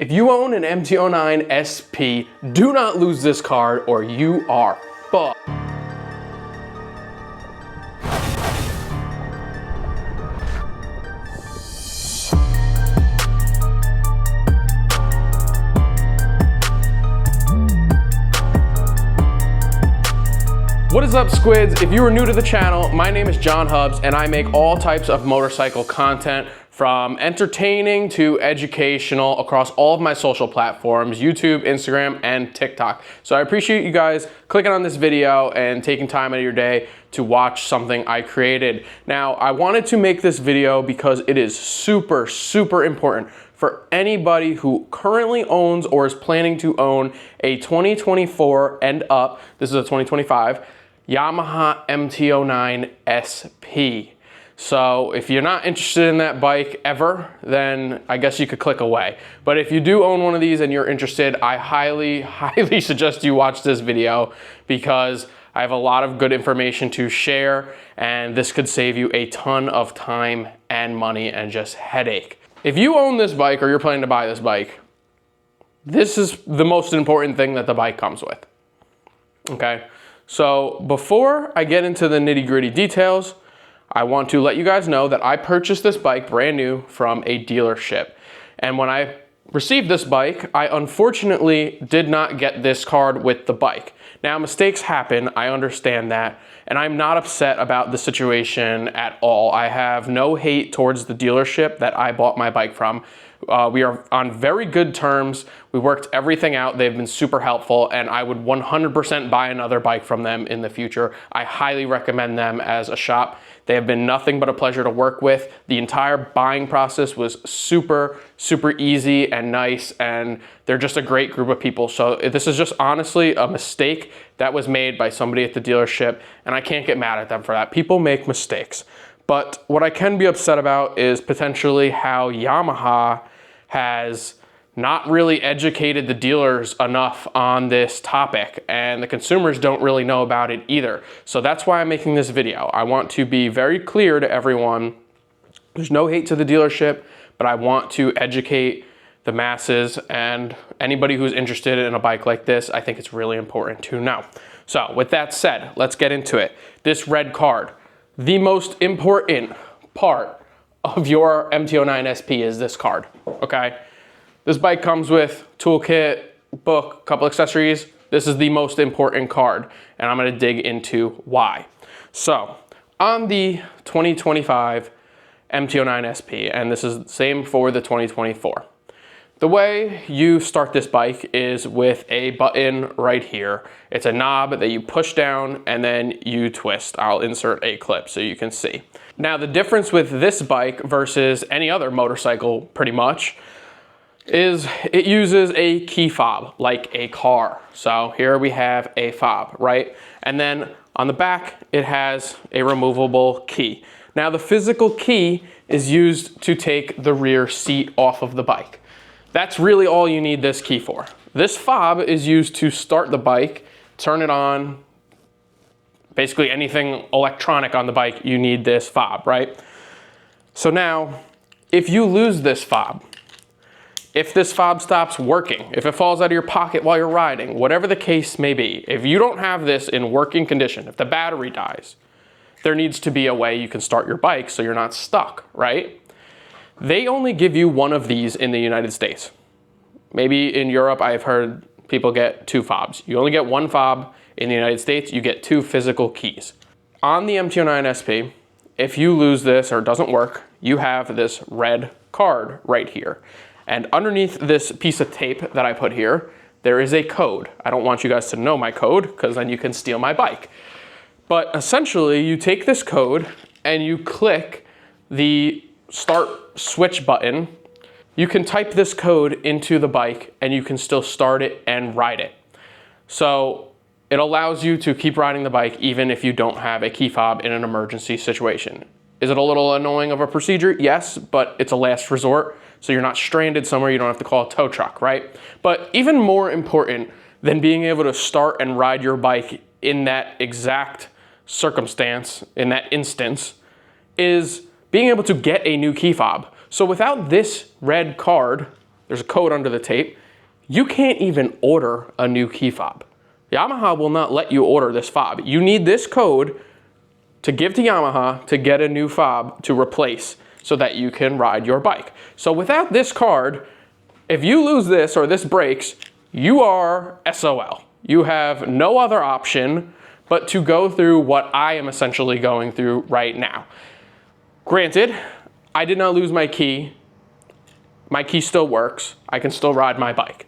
If you own an MT09SP, do not lose this card or you are fucked. What is up, squids? If you are new to the channel, my name is John Hubz and I make all types of motorcycle content, from entertaining to educational, across all of my social platforms, YouTube, Instagram, and TikTok. So I appreciate you guys clicking on this video and taking time out of your day to watch something I created. Now, I wanted to make this video because it is super, super important for anybody who currently owns or is planning to own a 2024 and up, this is a 2025, Yamaha MT09SP. So if you're not interested in that bike ever, then I guess you could click away. But if you do own one of these and you're interested, I highly, highly suggest you watch this video because I have a lot of good information to share and this could save you a ton of time and money and just headache. If you own this bike or you're planning to buy this bike, this is the most important thing that the bike comes with, okay? So before I get into the nitty-gritty details, I want to let you guys know that I purchased this bike brand new from a dealership. And when I received this bike, I unfortunately did not get this card with the bike. Now, mistakes happen, I understand that, and I'm not upset about the situation at all. I have no hate towards the dealership that I bought my bike from. We are on very good terms. We worked everything out. They've been super helpful, and I would 100% buy another bike from them in the future. I highly recommend them as a shop. They have been nothing but a pleasure to work with. The entire buying process was super, super easy and nice, and they're just a great group of people. So this is just honestly a mistake that was made by somebody at the dealership, and I can't get mad at them for that. People make mistakes. But what I can be upset about is potentially how Yamaha has not really educated the dealers enough on this topic, and the consumers don't really know about it either. So that's why I'm making this video. I want to be very clear to everyone. There's no hate to the dealership, but I want to educate the masses and anybody who's interested in a bike like this. I think it's really important to know. So with that said, let's get into it. This red card, the most important part of your MT09SP is this card, okay? This bike comes with toolkit, book, couple accessories. This is the most important card, and I'm gonna dig into why. So, on the 2025 MT09SP, and this is the same for the 2024, the way you start this bike is with a button right here. It's a knob that you push down and then you twist. I'll insert a clip so you can see. Now, the difference with this bike versus any other motorcycle pretty much is it uses a key fob like a car. So here we have a fob, right? And then on the back, it has a removable key. Now, the physical key is used to take the rear seat off of the bike. That's really all you need this key for. This fob is used to start the bike, turn it on, basically anything electronic on the bike, you need this fob, right? So now, if you lose this fob, if this fob stops working, if it falls out of your pocket while you're riding, whatever the case may be, if you don't have this in working condition, if the battery dies, there needs to be a way you can start your bike so you're not stuck, right? They only give you one of these in the United States. Maybe in Europe, I've heard people get two fobs. You only get one fob. In the United States, you get two physical keys. On the MT09SP, if you lose this or it doesn't work, you have this red card right here. And underneath this piece of tape that I put here, there is a code. I don't want you guys to know my code because then you can steal my bike. But essentially, you take this code and you click the start switch button. You can type this code into the bike and you can still start it and ride it. So it allows you to keep riding the bike even if you don't have a key fob in an emergency situation. Is it a little annoying of a procedure? Yes, but it's a last resort. So you're not stranded somewhere, you don't have to call a tow truck, right? But even more important than being able to start and ride your bike in that exact circumstance, in that instance, is being able to get a new key fob. So without this red card, there's a code under the tape. You can't even order a new key fob. Yamaha will not let you order this fob. You need this code to give to Yamaha to get a new fob to replace so that you can ride your bike. So without this card, if you lose this or this breaks, you are SOL. You have no other option but to go through what I am essentially going through right now. Granted, I did not lose my key. My key still works. I can still ride my bike.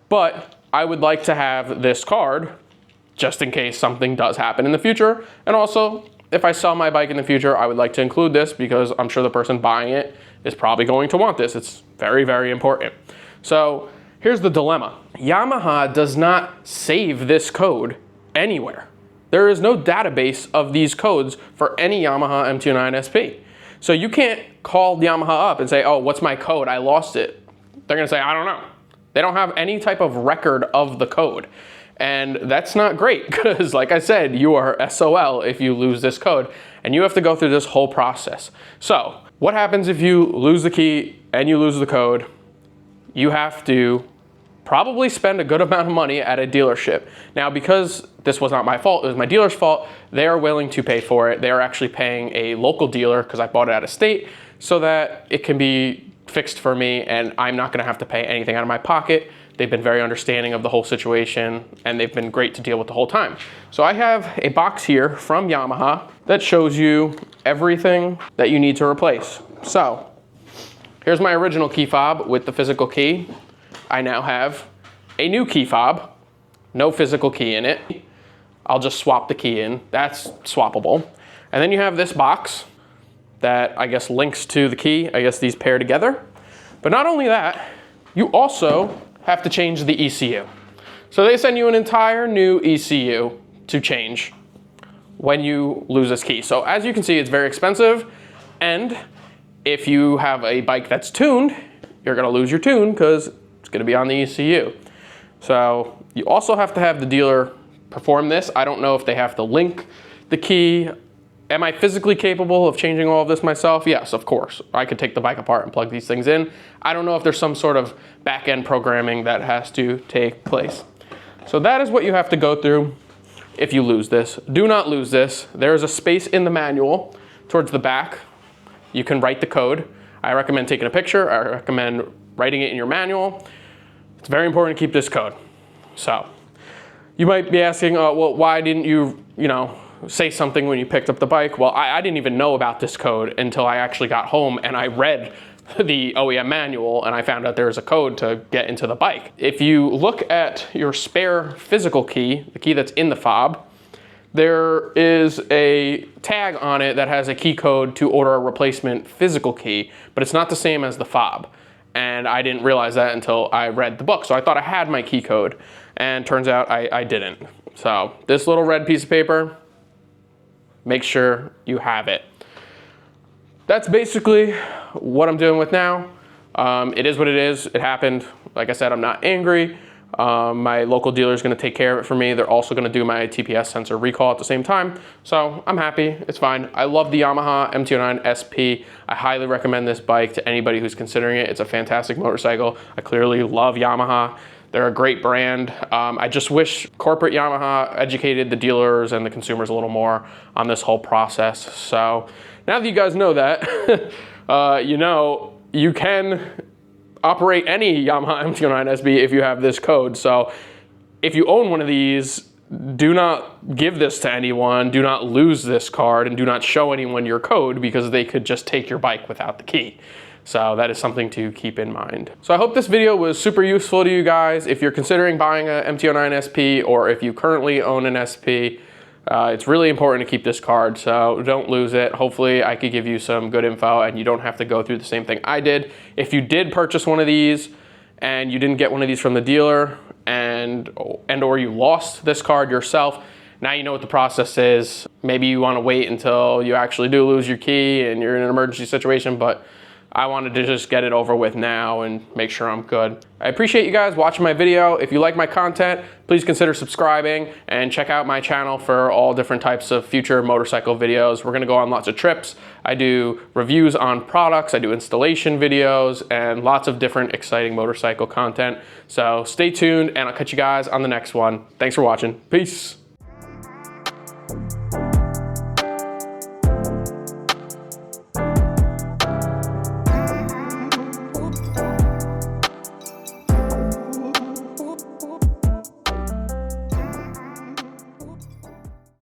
But I would like to have this card just in case something does happen in the future. And also, if I sell my bike in the future, I would like to include this because I'm sure the person buying it is probably going to want this. It's very, very important. So here's the dilemma. Yamaha does not save this code anywhere. There is no database of these codes for any Yamaha MT09SP. So you can't call Yamaha up and say, oh, what's my code? I lost it. They're gonna say, I don't know. They don't have any type of record of the code. And that's not great because, like I said, you are SOL if you lose this code and you have to go through this whole process. So what happens if you lose the key and you lose the code? You have to probably spend a good amount of money at a dealership. Now, because this was not my fault, it was my dealer's fault, they are willing to pay for it. They are actually paying a local dealer because I bought it out of state so that it can be fixed for me and I'm not gonna have to pay anything out of my pocket. They've been very understanding of the whole situation and they've been great to deal with the whole time. So I have a box here from Yamaha that shows you everything that you need to replace. So here's my original key fob with the physical key. I now have a new key fob, no physical key in it. I'll just swap the key in, that's swappable. And then you have this box that I guess links to the key. I guess these pair together. But not only that, you also have to change the ECU. So they send you an entire new ECU to change when you lose this key. So as you can see, it's very expensive. And if you have a bike that's tuned, you're gonna lose your tune because it's gonna be on the ECU. So you also have to have the dealer perform this. I don't know if they have to link the key. Am I physically capable of changing all of this myself? Yes, of course. I could take the bike apart and plug these things in. I don't know if there's some sort of back-end programming that has to take place. So that is what you have to go through if you lose this. Do not lose this. There is a space in the manual towards the back. You can write the code. I recommend taking a picture. I recommend writing it in your manual. It's very important to keep this code. So you might be asking, well, why didn't you, say something when you picked up the bike? Well, I didn't even know about this code until I actually got home and I read the OEM manual and I found out there was a code to get into the bike. If you look at your spare physical key, the key that's in the fob, there is a tag on it that has a key code to order a replacement physical key, but it's not the same as the fob. And I didn't realize that until I read the book. So I thought I had my key code and turns out I didn't. So this little red piece of paper, make sure you have it. That's basically what I'm dealing with now. It is what it is. It happened. Like I said, I'm not angry. My local dealer is going to take care of it for me. They're also going to do my TPS sensor recall at the same time. So I'm happy. It's fine. I love the Yamaha MT09SP. I highly recommend this bike to anybody who's considering it. It's a fantastic motorcycle. I clearly love Yamaha. They're a great brand. I just wish corporate Yamaha educated the dealers and the consumers a little more on this whole process. So now that you guys know that, you can operate any Yamaha MT09SP if you have this code. So if you own one of these, do not give this to anyone, do not lose this card, and do not show anyone your code because they could just take your bike without the key. So that is something to keep in mind. So I hope this video was super useful to you guys. If you're considering buying a MT09SP or if you currently own an SP, it's really important to keep this card, so don't lose it. Hopefully I could give you some good info and you don't have to go through the same thing I did. If you did purchase one of these and you didn't get one of these from the dealer or you lost this card yourself, now you know what the process is. Maybe you want to wait until you actually do lose your key and you're in an emergency situation, but I wanted to just get it over with now and make sure I'm good. I appreciate you guys watching my video. If you like my content, please consider subscribing and check out my channel for all different types of future motorcycle videos. We're gonna go on lots of trips. I do reviews on products, I do installation videos, and lots of different exciting motorcycle content. So stay tuned and I'll catch you guys on the next one. Thanks for watching. Peace.